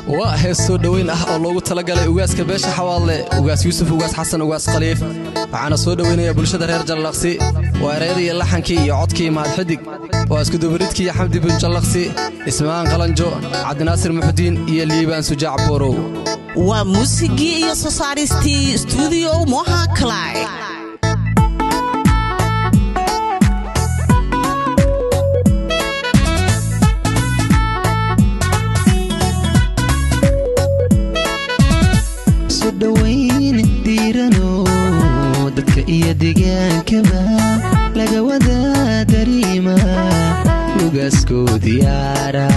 وهسو دوين oo loogu talagalay ugaaska beesha xawaale ugaas Yuusuf ugaas Xasan ugaas Khaliif waxaana soo dhaweynaya bulshada reer Jallaqsi waa erayada iyo laxankii iyo codkii mahad xidig waa isku dubaridkii Xamdi bin Jallaqsi Ismaan Qalanjo Cabdi Naasir Muxudiin iyo Liibaan Sujaac Boorow waa muusigii iyo soo saaristii studio Moha Clay دوين ديرانو dadka iyo deegaankaba laga wada dareema ugaasku diyaara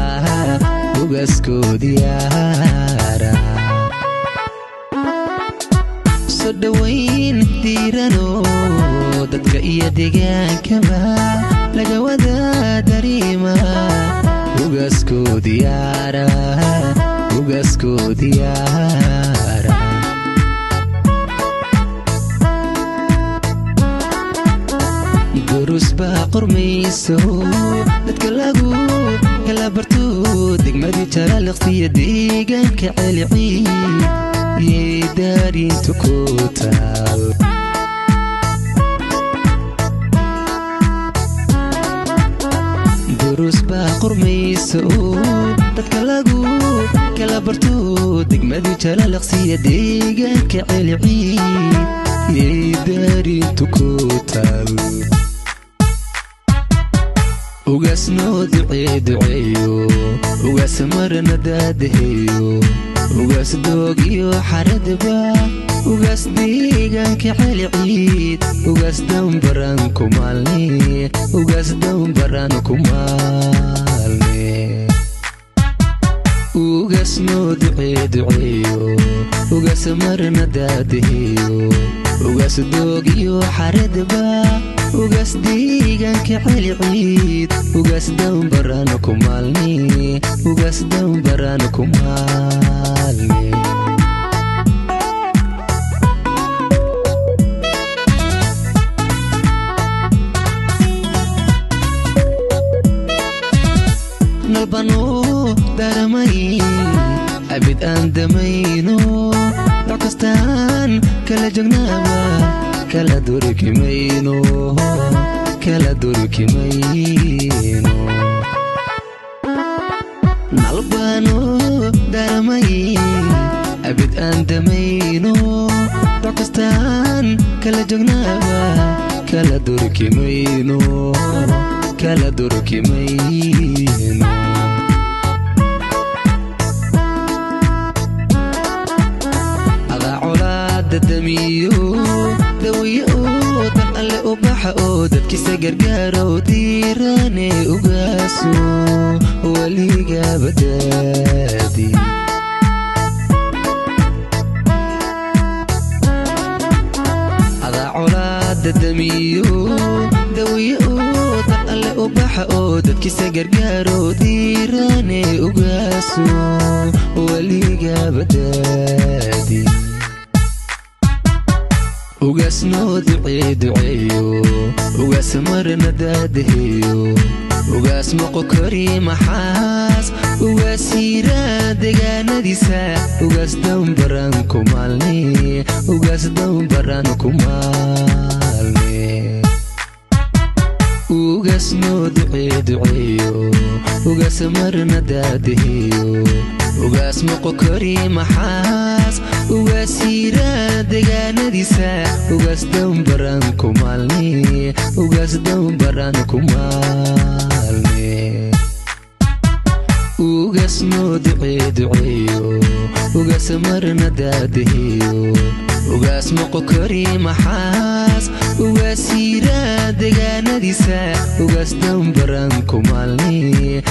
soo dhaweyn diirano dadka iyo deegaankaba laga wada dareema ugaasku diyaara قروس باقرميسو نتكلاقو كلا برتو دقمدي ترالقسي ديقان كعلعي يدارين تكوتال قروس باقرميسو نتكلاقو كلا برتو دقمدي ترالقسي ديقان كعلعي يدارين تكوتال ugaas noo duceeyo ugaas marna daadaheeyo ugaas doog iyo xaradba ugaas deegaanka xilciid ugaas dambaran ku maalne ugaas noo duceeyo ugaas marna daadaheeyo ugaas doog iyo xaradba ugaas deegaanka xilciid ugaas dambaran ku maalne nalbano daramay abid aan damayno dhaqastaan kala jagnaaba kala durkimayno nalbano daramay abid aan damayno dhaqastaan kala jagnaaba kala durkimayno ada colaada damiyo dawiyo dan alle u baxa oo dadkiisa gargaaro diirane ugaaso waliga badaadi ada colaada damiyo dawiyo dan alle u baxa oo dadkiisa gargaaro diirane ugaaso waliga badaadi ugaas noo duceeyo ugaas marna daadaheeyo ugaas maqo kari maxaas ugaas hira deegaanadiisa ugaas dambaran ku maalne ugaas noo duceeyo ugaas marna daadaheeyo ugaas maqo kari maxaas ugaas hira deegaanadiisa ugaas dambaran ku maalne ugaas noo duceeyo ugaas marna daadaheeyo ugaas maqo kari maxaas ugaas hira deegaanadiisa ugaas dambaran ku maalne